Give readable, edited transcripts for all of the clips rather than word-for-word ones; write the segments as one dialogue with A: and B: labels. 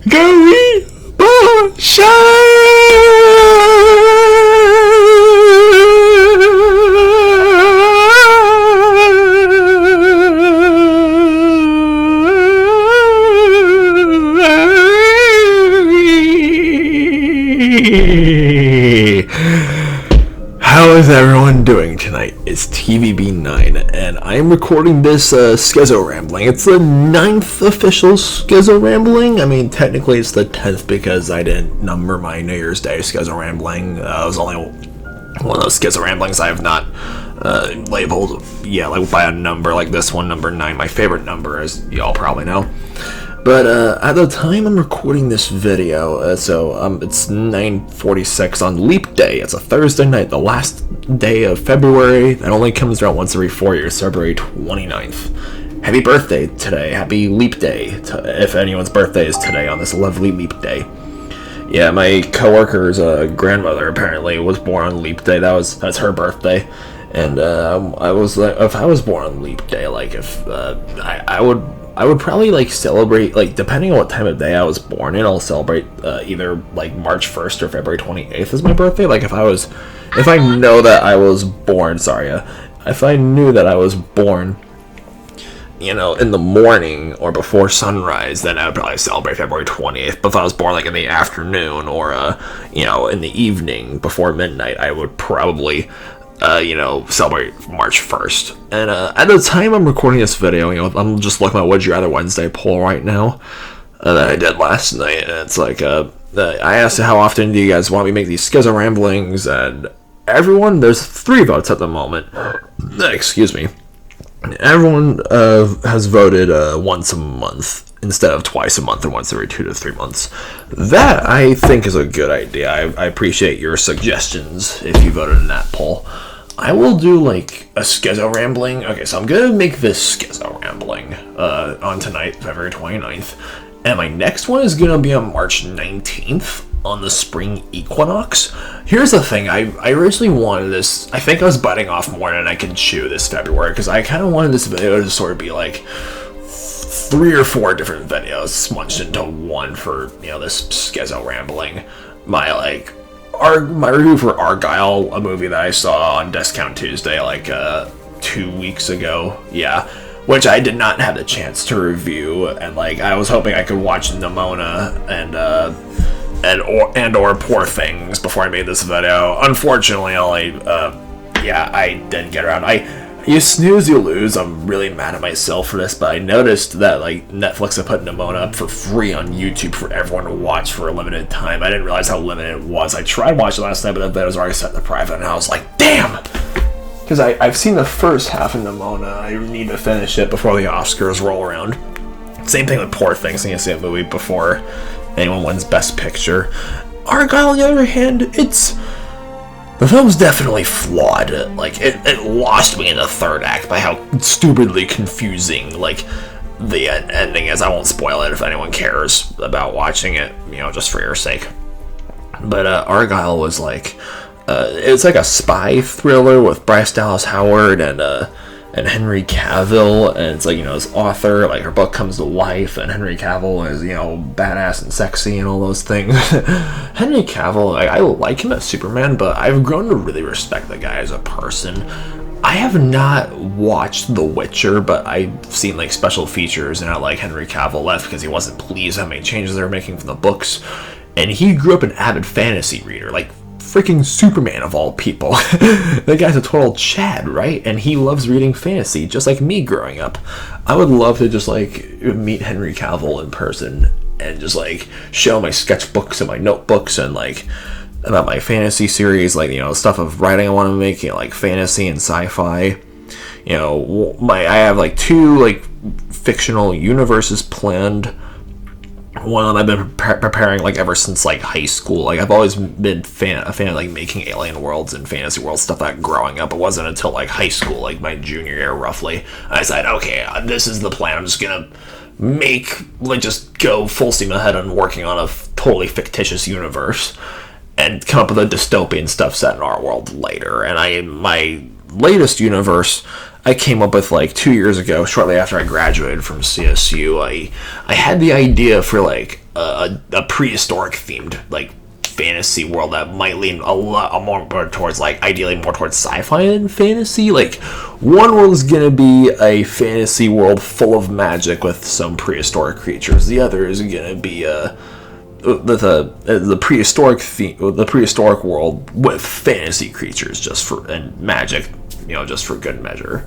A: Gary How is everyone doing tonight? It's TVB9, and I'm recording this Skizzo Rambling. It's the 9th official Skizzo Rambling. I mean, technically it's the 10th because I didn't number my New Year's Day Skizzo Rambling. It was only one of those Skizzo Ramblings I have not labeled, like by a number like this one, number 9, my favorite number, as y'all probably know. But at the time I'm recording this video, it's 9:46 on Leap Day. It's a Thursday night, the last day of February. That only comes around once every 4 years, February 29th. Happy birthday today. Happy Leap Day, if anyone's birthday is today on this lovely Leap Day. Yeah, my coworker's grandmother apparently was born on Leap Day. That's her birthday. And I was like, if I was born on Leap Day, like if I would probably like celebrate, like depending on what time of day I was born in, I'll celebrate either like March 1st or February 28th is my birthday. Like if I know that I was born, if I knew that I was born, in the morning or before sunrise, then I would probably celebrate February 20th. But if I was born like in the afternoon or in the evening before midnight, I would probably celebrate March 1st. And at the time I'm recording this video, I'm just looking at Would You Rather Wednesday poll right now that I did last night, and it's like, I asked how often do you guys want me to make these Skizzo Ramblings, and there's 3 votes at the moment. Excuse me. Everyone has voted once a month instead of twice a month or once every 2 to 3 months. That, I think, is a good idea. I appreciate your suggestions if you voted in that poll. I will do, like, a Skizzo Rambling. Okay, so I'm going to make this Skizzo Rambling on tonight, February 29th. And my next one is going to be on March 19th on the spring equinox. Here's the thing. I originally wanted this. I think I was biting off more than I can chew this February because I kind of wanted this video to sort of be, like, 3 or 4 different videos smunched into one for, this Skizzo Rambling. My review for Argyle, a movie that I saw on Discount Tuesday, 2 weeks ago. Yeah. Which I did not have the chance to review, and, I was hoping I could watch Nimona and or Poor Things before I made this video. Unfortunately, I didn't get around. You snooze, you lose. I'm really mad at myself for this, but I noticed that Netflix had put Nimona up for free on YouTube for everyone to watch for a limited time. I didn't realize how limited it was. I tried watching last night, but the video was already set to private, and I was like, damn! Because I've seen the first half of Nimona. I need to finish it before the Oscars roll around. Same thing with Poor Things. I need to see a movie before anyone wins Best Picture. Argyle, on the other hand, the film's definitely flawed. It lost me in the third act by how stupidly confusing, the ending is. I won't spoil it if anyone cares about watching it, just for your sake. But Argyle was it's like a spy thriller with Bryce Dallas Howard and Henry Cavill, and it's his author, her book comes to life, and Henry Cavill is, badass and sexy and all those things. Henry Cavill, I like him as Superman, but I've grown to really respect the guy as a person. I have not watched The Witcher, but I've seen special features, and I like Henry Cavill left because he wasn't pleased how many changes they were making from the books, and he grew up an avid fantasy reader, freaking Superman of all people. That guy's a total Chad, right? And he loves reading fantasy, just like me growing up. I would love to just meet Henry Cavill in person and just show my sketchbooks and my notebooks and about my fantasy series, stuff of writing I want to make, fantasy and sci-fi. I have 2 fictional universes planned. One of them I've been preparing ever since high school. I've always been a fan of making alien worlds and fantasy world stuff growing up. It wasn't until high school, my junior year roughly, I decided, okay, this is the plan. I'm just gonna just go full steam ahead on working on a totally fictitious universe and come up with a dystopian stuff set in our world later. And my latest universe, I came up with like 2 years ago, shortly after I graduated from CSU. I had the idea for like a prehistoric themed like fantasy world that might lean a lot more towards like ideally more towards sci-fi than fantasy. Like one world is gonna be a fantasy world full of magic with some prehistoric creatures. The other is gonna be the prehistoric the prehistoric world with fantasy creatures just for and magic, just for good measure,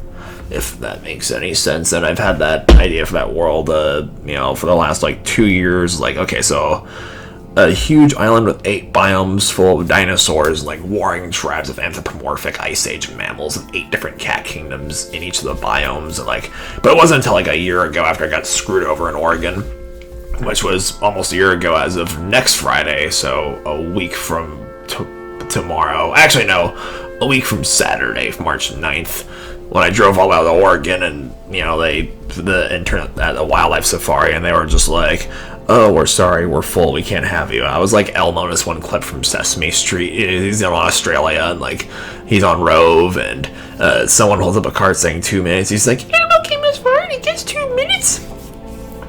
A: if that makes any sense. And I've had that idea for that world, for the last like 2 years. Like, okay, so a huge island with 8 biomes full of dinosaurs, like warring tribes of anthropomorphic Ice Age mammals, and 8 different cat kingdoms in each of the biomes. And but it wasn't until like a year ago after I got screwed over in Oregon, which was almost a year ago as of next Friday, so a week from tomorrow. Actually, no, a week from Saturday, March 9th, when I drove all out of Oregon, and the intern at the wildlife safari, and they were just like, "Oh, we're sorry, we're full, we can't have you." I was like Elmo in this one clip from Sesame Street. He's in Australia, and like he's on Rove, and someone holds up a card saying 2 minutes. He's like, "Elmo came as far and he gets 2 minutes."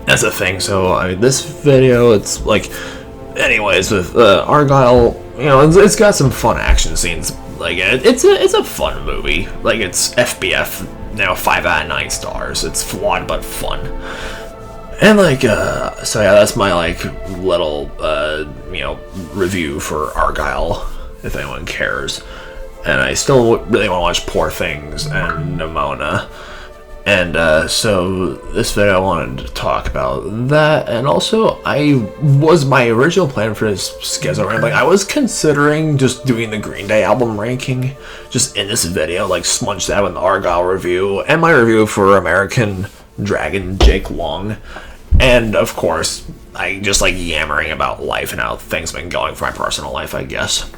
A: That's a thing. So this video, it's like, anyways, with Argyle, it's got some fun action scenes. Like it's a fun movie. Like it's FBF, 5 out of 9 stars. It's flawed but fun. And so yeah, that's my like little review for Argyle, if anyone cares. And I still really want to watch Poor Things and Nimona. And so this video I wanted to talk about that, and also my original plan for this Skizzo Rambling, I was considering just doing the Green Day album ranking just in this video, like smudge that with the Argyle review and my review for American Dragon Jake Long. And of course, I just like yammering about life and how things have been going for my personal life, I guess.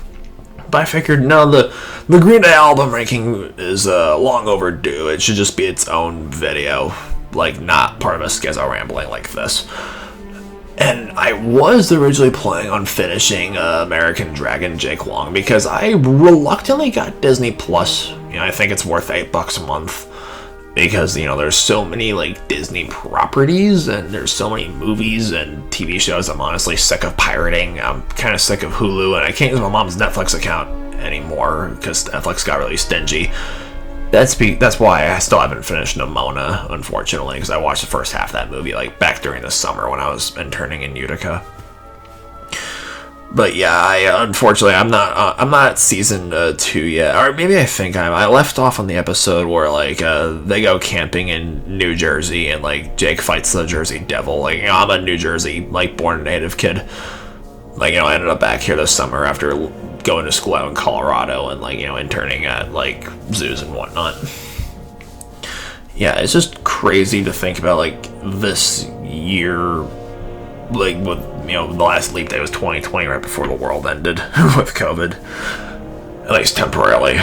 A: But I figured, no, the Green Day album ranking is long overdue. It should just be its own video, like not part of a Skizzo Rambling like this. And I was originally planning on finishing American Dragon Jake Long because I reluctantly got Disney Plus. I think it's worth $8 a month. Because, there's so many, like, Disney properties, and there's so many movies and TV shows I'm honestly sick of pirating. I'm kind of sick of Hulu, and I can't use my mom's Netflix account anymore, because Netflix got really stingy. That's why I still haven't finished Nimona, unfortunately, because I watched the first half of that movie, like, back during the summer when I was interning in Utica. But yeah, unfortunately, I'm not at season 2 yet, or maybe I think I left off on the episode where like they go camping in New Jersey and like Jake fights the Jersey Devil. Like I'm a New Jersey like born native kid. Like I ended up back here this summer after going to school out in Colorado and like interning at like zoos and whatnot. Yeah, it's just crazy to think about like this year. Like with the last leap day was 2020, right before the world ended with COVID, at least temporarily.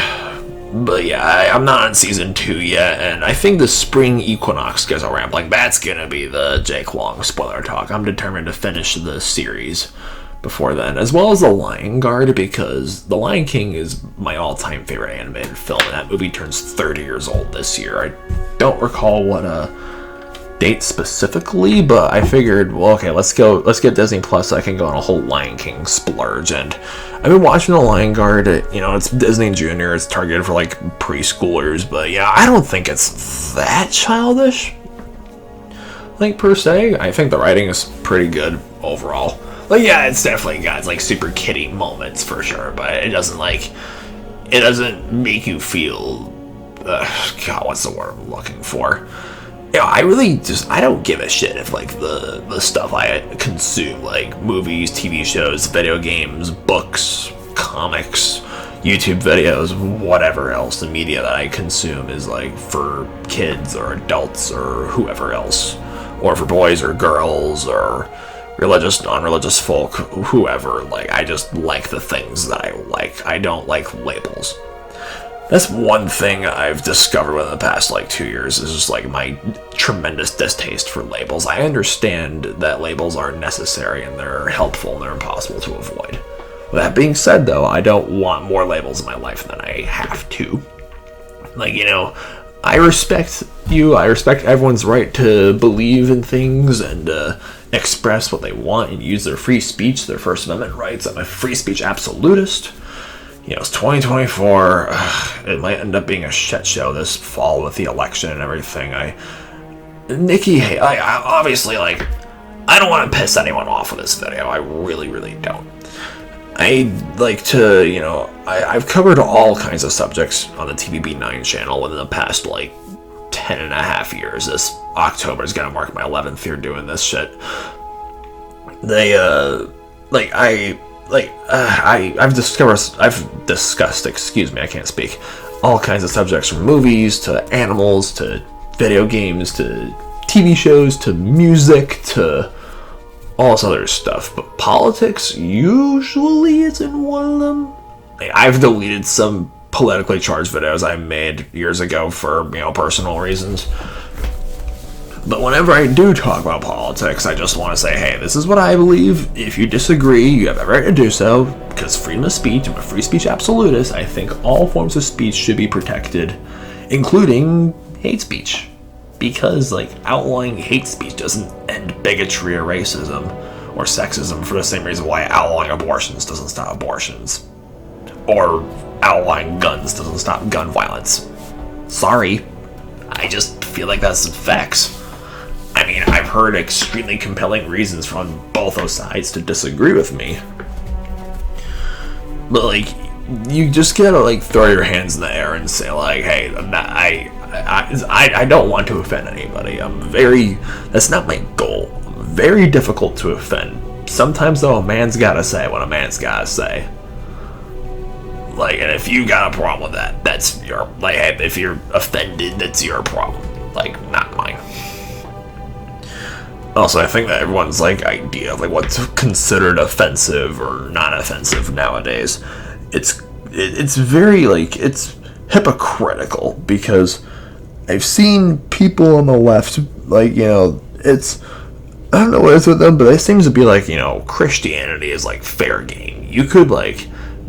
A: But yeah, I'm not on season 2 yet, and I think the spring equinox Skizzo Rambling, that's gonna be the Jake Long spoiler talk. I'm determined to finish the series before then, as well as The Lion Guard, because The Lion King is my all-time favorite animated film, and that movie turns 30 years old this year. I don't recall what date specifically, but I figured, well, okay, let's get Disney Plus so I can go on a whole Lion King splurge. And I've been watching The Lion Guard. It's Disney Junior, it's targeted for like preschoolers, but I don't think it's that childish, like per se. I think the writing is pretty good overall. Like it's definitely got like super kiddie moments for sure, but it doesn't make you feel God, what's the word I'm looking for? I don't give a shit if like the stuff I consume, like movies, TV shows, video games, books, comics, YouTube videos, whatever else, the media that I consume is like for kids or adults or whoever else, or for boys or girls or religious, non-religious folk, whoever. Like I just like the things that I like. I don't like labels. That's one thing I've discovered within the past like 2 years, is just like my tremendous distaste for labels. I understand that labels are necessary and they're helpful and they're impossible to avoid. With that being said, though, I don't want more labels in my life than I have to. Like, I respect you. I respect everyone's right to believe in things and express what they want and use their free speech, their First Amendment rights. I'm a free speech absolutist. It's 2024. It might end up being a shit show this fall with the election and everything. Nikki, hey, I obviously, I don't want to piss anyone off with this video. I really, really don't. I like to, I've covered all kinds of subjects on the TVB9 channel within the past, 10 and a half years. This October is gonna mark my 11th year doing this shit. I've discussed, excuse me, I can't speak, all kinds of subjects from movies to animals to video games to TV shows to music to all this other stuff, but politics usually isn't one of them. I've deleted some politically charged videos I made years ago for, personal reasons. But whenever I do talk about politics, I just want to say, hey, this is what I believe. If you disagree, you have every right to do so, because freedom of speech, I'm a free speech absolutist. I think all forms of speech should be protected, including hate speech. Because, outlawing hate speech doesn't end bigotry or racism or sexism for the same reason why outlawing abortions doesn't stop abortions. Or outlawing guns doesn't stop gun violence. Sorry. I just feel like that's facts. I mean, I've heard extremely compelling reasons from both those sides to disagree with me. But, you just gotta, throw your hands in the air and say, hey, I don't want to offend anybody. That's not my goal. I'm very difficult to offend. Sometimes, though, a man's gotta say what a man's gotta say. And if you got a problem with that, that's your, hey, if you're offended, that's your problem. Not mine. Also, I think that everyone's, idea of, what's considered offensive or not offensive nowadays, it's very, it's hypocritical, because I've seen people on the left, it's, I don't know what it is with them, but it seems to be Christianity is fair game. You could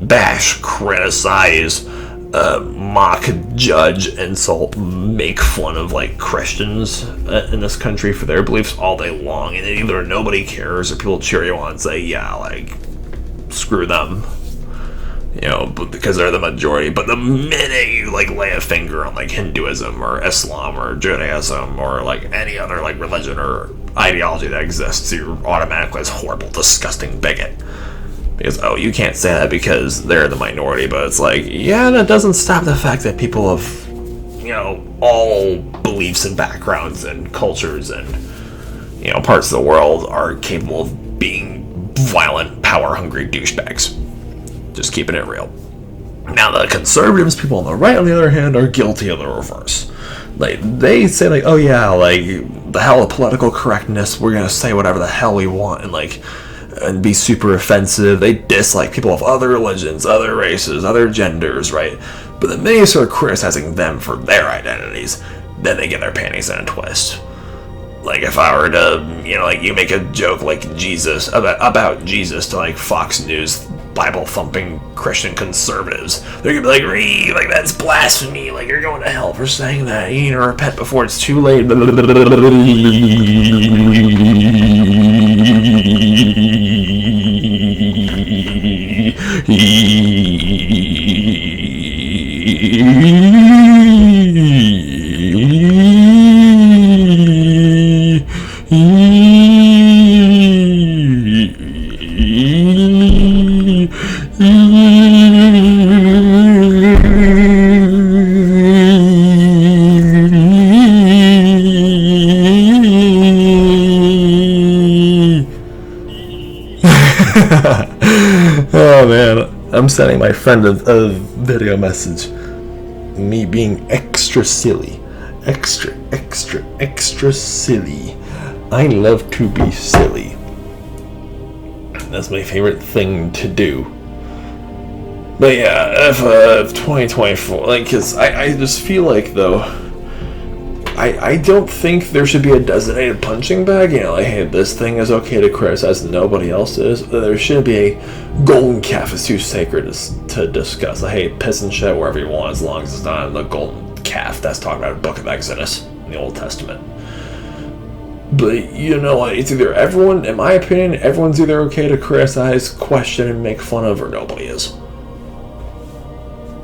A: bash, criticize, mock, judge, insult, make fun of Christians in this country for their beliefs all day long, and either nobody cares or people cheer you on and say, yeah, screw them. Because they're the majority. But the minute you lay a finger on Hinduism or Islam or Judaism or any other religion or ideology that exists, you're automatically this horrible, disgusting bigot. Because, you can't say that because they're the minority, but it's yeah, that doesn't stop the fact that people of, all beliefs and backgrounds and cultures and, parts of the world are capable of being violent, power-hungry douchebags. Just keeping it real. Now, the conservatives, people on the right, on the other hand, are guilty of the reverse. They say, oh yeah, the hell of political correctness, we're gonna say whatever the hell we want, and be super offensive. They dislike people of other religions, other races, other genders, right? But the minute you start criticizing them for their identities, then they get their panties in a twist. If I were to, you make a joke Jesus, about Jesus to Fox News, Bible-thumping Christian conservatives, they're gonna be that's blasphemy, you're going to hell for saying that, you need to repent before it's too late. Oh man, I'm sending my friend a video message. Me being extra silly. Extra silly. I love to be silly. That's my favorite thing to do. But yeah, if 2024, because I just feel though, I don't think there should be a designated punching bag, hey, this thing is okay to criticize and nobody else is. There shouldn't be a golden calf is too sacred to discuss. Hey, piss and shit wherever you want as long as it's not in the golden calf. That's talking about the book of Exodus in the Old Testament. But, you know, it's either everyone, in my opinion, everyone's either okay to criticize, question, and make fun of, or nobody is.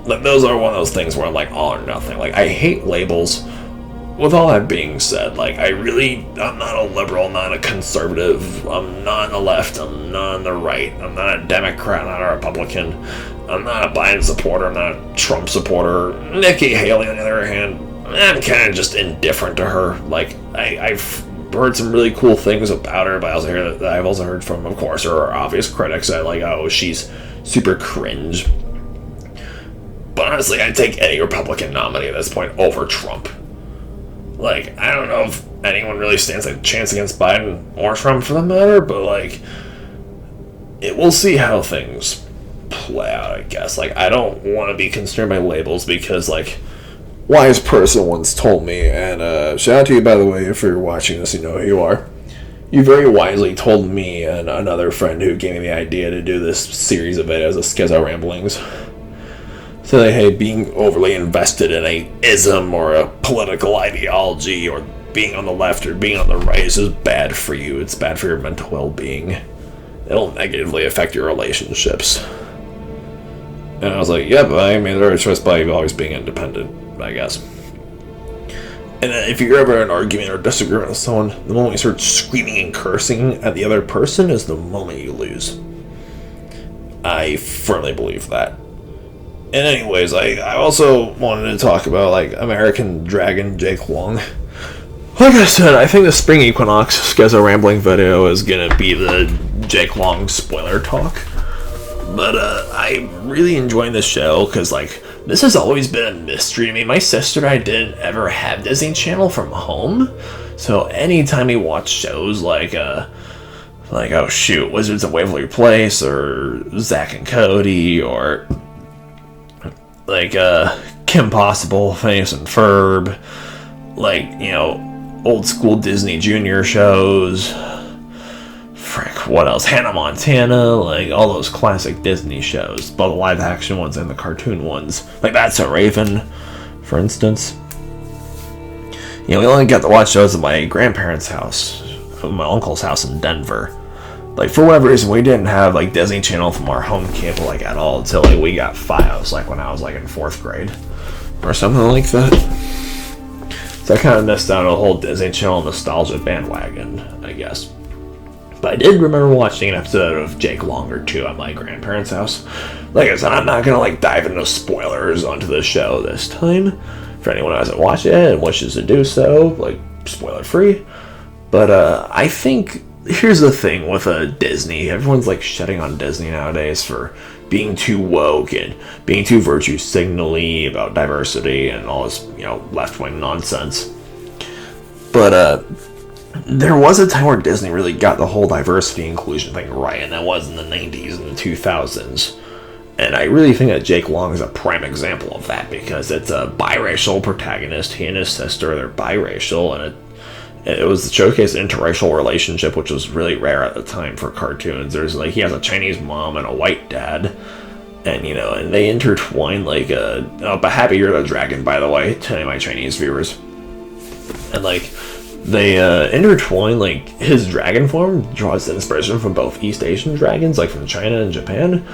A: Like, those are one of those things where I'm like, all or nothing. Like, I hate labels. With all that being said, like, I'm not a liberal, I'm not a conservative, I'm not on the left, I'm not on the right, I'm not a Democrat, I'm not a Republican, I'm not a Biden supporter, I'm not a Trump supporter. Nikki Haley, on the other hand, I'm kind of just indifferent to her. Like, I've heard some really cool things about her, but I've also heard from, of course, her obvious critics that, like, oh, she's super cringe. But honestly, I'd take any Republican nominee at this point over Trump. Like, I don't know if anyone really stands a chance against Biden or Trump for that matter, but, like, we'll see how things play out, I guess. Like, I don't want to be concerned by labels because, like, wise person once told me, and shout out to you, by the way, if you're watching this, you know who you are. You very wisely told me and another friend who gave me the idea to do this series of videos of Skizzo Ramblings. So that, hey, being overly invested in a ism or a political ideology or being on the left or being on the right is just bad for you. It's bad for your mental well-being. It'll negatively affect your relationships. And I was like, yeah, but I made the right choice by always being independent, I guess. And then if you're ever in an argument or disagreement with someone, the moment you start screaming and cursing at the other person is the moment you lose. I firmly believe that. And anyways, I also wanted to talk about, like, American Dragon Jake Long. Like I said, I think the Spring Equinox Skizzo Rambling video is gonna be the Jake Long spoiler talk. But, I'm really enjoying this show, because, like, this has always been a mystery to me. My sister and I didn't ever have Disney Channel from home, so anytime we watch shows like, oh shoot, Wizards of Waverly Place, or Zack and Cody, or like, Kim Possible, Phineas and Ferb, like, you know, old school Disney Junior shows, frick, what else, Hannah Montana, like, all those classic Disney shows, both the live action ones and the cartoon ones, like That's So Raven, for instance. You know, we only got to watch shows at my grandparents' house, my uncle's house in Denver. Like, for whatever reason, we didn't have, like, Disney Channel from our home cable, like, at all until, like, we got FiOS, like, when I was, like, in 4th grade. Or something like that. So I kind of missed out on the whole Disney Channel nostalgia bandwagon, I guess. But I did remember watching an episode of Jake Long or two at my grandparents' house. Like I said, I'm not going to, like, dive into spoilers onto the show this time. For anyone who hasn't watched it and wishes to do so, like, spoiler-free. But, I think... Here's the thing with Disney. Everyone's, like, shitting on Disney nowadays for being too woke and being too virtue signally about diversity and all this, you know, left-wing nonsense. But, there was a time where Disney really got the whole diversity inclusion thing right, and that was in the 90s and the 2000s. And I really think that Jake Long is a prime example of that, because it's a biracial protagonist. He and his sister, they're biracial, and it was to showcase an interracial relationship, which was really rare at the time for cartoons. There's, like, he has a Chinese mom and a white dad, and, you know, and they intertwine, like, but Happy You're the Dragon, by the way, to any of my Chinese viewers. And, like, they intertwine, like, his dragon form draws inspiration from both East Asian dragons, like from China and Japan,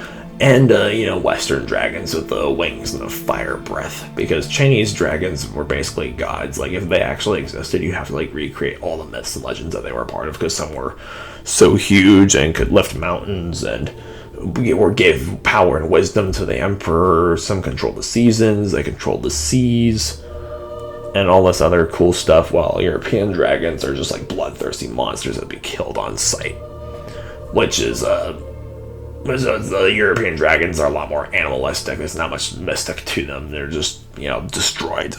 A: and, you know, Western dragons with the wings and the fire breath, because Chinese dragons were basically gods. Like, if they actually existed, you have to, like, recreate all the myths and legends that they were a part of, because some were so huge and could lift mountains and or gave power and wisdom to the emperor. Some controlled the seasons, they controlled the seas, and all this other cool stuff, while European dragons are just, like, bloodthirsty monsters that be killed on sight, which is, the European dragons are a lot more animalistic. There's not much mystic to them. They're just, you know, destroy.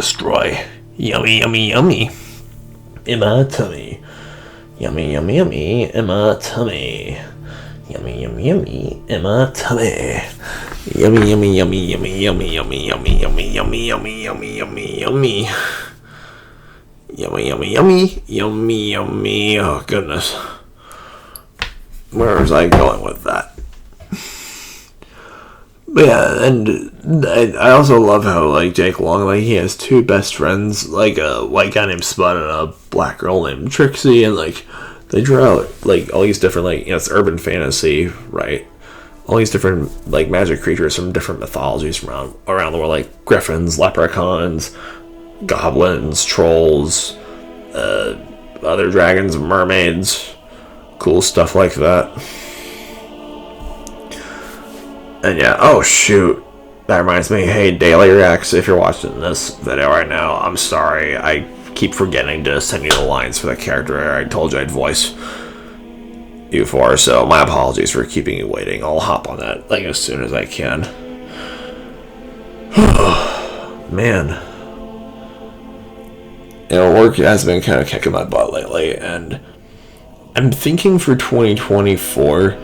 A: Yummy, yummy, yummy. In my tummy. Yummy, yummy, yummy. In my tummy. Yummy, yummy, yummy. In my tummy. Yummy, yummy, yummy, yummy, yummy, yummy, yummy, yummy, yummy, yummy, yummy, yummy, yummy. Yummy, yummy, yummy. Yummy, yummy. Oh, goodness. Where was I going with that? But yeah, and I also love how, like, Jake Long, like, he has two best friends, like, a white guy named Spud and a black girl named Trixie, and, like, they draw out, like, all these different, like, it's urban fantasy, right? All these different, like, magic creatures from different mythologies from around the world, like griffins, leprechauns, goblins, trolls, other dragons, mermaids, cool stuff like that. And yeah, oh shoot, that reminds me, hey Daily Reacts, if you're watching this video right now, I'm sorry, I keep forgetting to send you the lines for the character I told you I'd voice you for, so my apologies for keeping you waiting. I'll hop on that, like, as soon as I can. Man. You know, work has been kind of kicking my butt lately, and I'm thinking for 2024,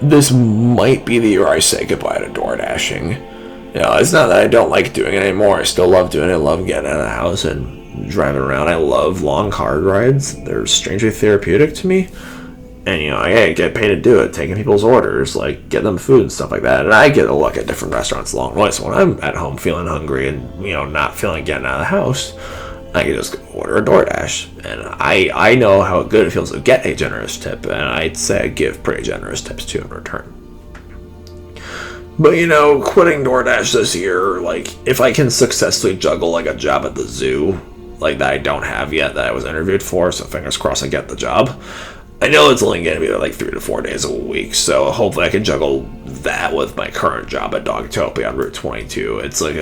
A: this might be the year I say goodbye to door dashing. You know, it's not that I don't like doing it anymore. I still love doing it. I love getting out of the house and driving around. I love long car rides. They're strangely therapeutic to me. And, you know, I get paid to do it, taking people's orders, like, getting them food and stuff like that. And I get to look at different restaurants along the way. So when I'm at home feeling hungry and, you know, not feeling like getting out of the house, I can just order a DoorDash. And I know how good it feels to get a generous tip, and I'd say I give pretty generous tips too in return. But, you know, quitting DoorDash this year, like, if I can successfully juggle, like, a job at the zoo, like, that I don't have yet, that I was interviewed for, so fingers crossed I get the job. I know it's only going to be like 3 to 4 days a week, so hopefully I can juggle that with my current job at Dogtopia on Route 22. It's like,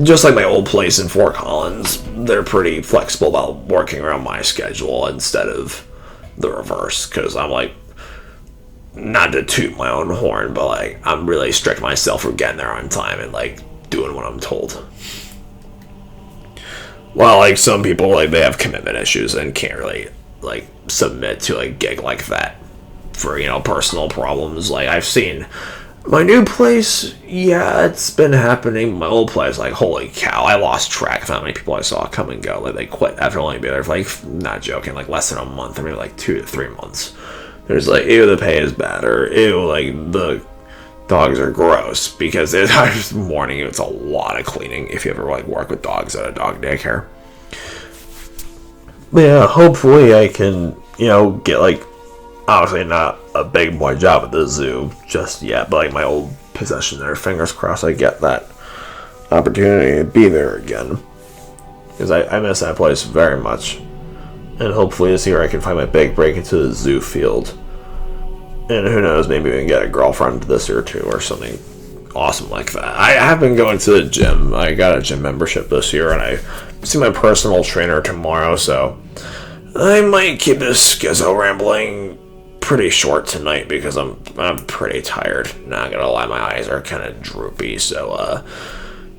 A: just like my old place in Fort Collins, they're pretty flexible about working around my schedule instead of the reverse, because I'm like, not to toot my own horn, but like, I'm really strict myself for getting there on time and like doing what I'm told. Well, like, some people, like, they have commitment issues and can't really, like, submit to a gig like that for, you know, personal problems. Like, I've seen my new place, yeah, it's been happening. My old place, like, holy cow, I lost track of how many people I saw come and go. Like, they quit after only being there for, like, not joking, like, less than a month, or maybe, like, 2 to 3 months. There's, like, ew, the pay is bad, or ew, like, the dogs are gross, because I'm just warning you, it's a lot of cleaning if you ever, like, work with dogs at a dog daycare. But yeah, hopefully I can, you know, get, like, obviously not a big boy job at the zoo just yet, but, like, my old possession there, fingers crossed I get that opportunity to be there again, because I miss that place very much. And hopefully this year I can find my big break into the zoo field, and who knows, maybe we can get a girlfriend this year too, or something awesome like that. I have been going to the gym. I got a gym membership this year, and I see my personal trainer tomorrow, so I might keep this Skizzo Rambling pretty short tonight, because I'm pretty tired. Not gonna lie, my eyes are kind of droopy, so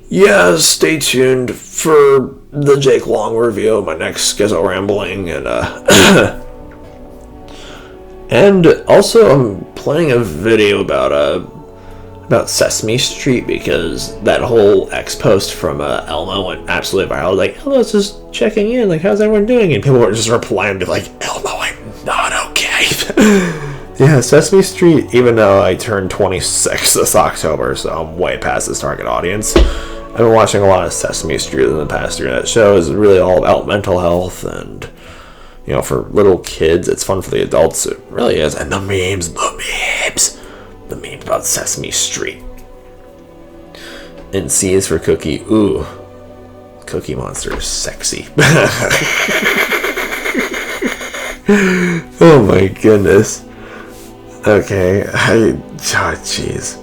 A: yeah, stay tuned for the Jake Long review of my next Skizzo Rambling, and and also I'm planning a video about Sesame Street, because that whole X post from Elmo went absolutely viral. Like, Elmo's just checking in, like, how's everyone doing? And people were just replying to, like, Elmo, I'm not okay. Yeah, Sesame Street, even though I turned 26 this October, so I'm way past this target audience, I've been watching a lot of Sesame Street in the past year. That show is really all about mental health, and, you know, for little kids, it's fun for the adults, it really is. And the memes about Sesame Street. And C is for cookie. Ooh, Cookie Monster is sexy. Oh my goodness. Okay, jeez.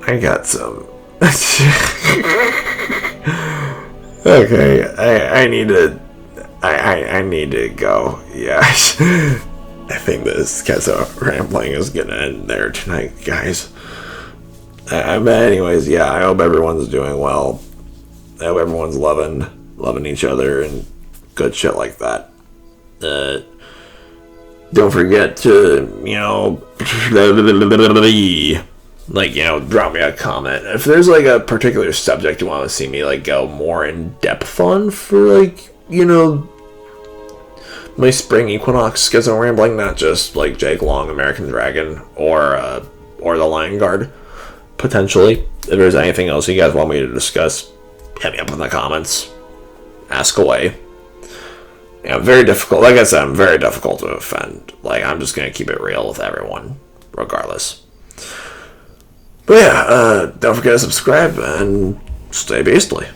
A: I got some. Okay, I need to go. Yeah. I think this Skizzo Rambling is gonna end there tonight, guys. But anyways, yeah, I hope everyone's doing well. I hope everyone's loving each other and good shit like that. Don't forget to, you know, like, you know, drop me a comment. If there's, like, a particular subject you want to see me, like, go more in depth on for, like, you know, my spring equinox Skizzo Rambling, not just like Jake Long, American Dragon, or or the Lion Guard, potentially. If there's anything else you guys want me to discuss, hit me up in the comments. Ask away. Yeah, very difficult. Like I said, I'm very difficult to offend. Like, I'm just gonna keep it real with everyone, regardless. But yeah, don't forget to subscribe and stay beastly.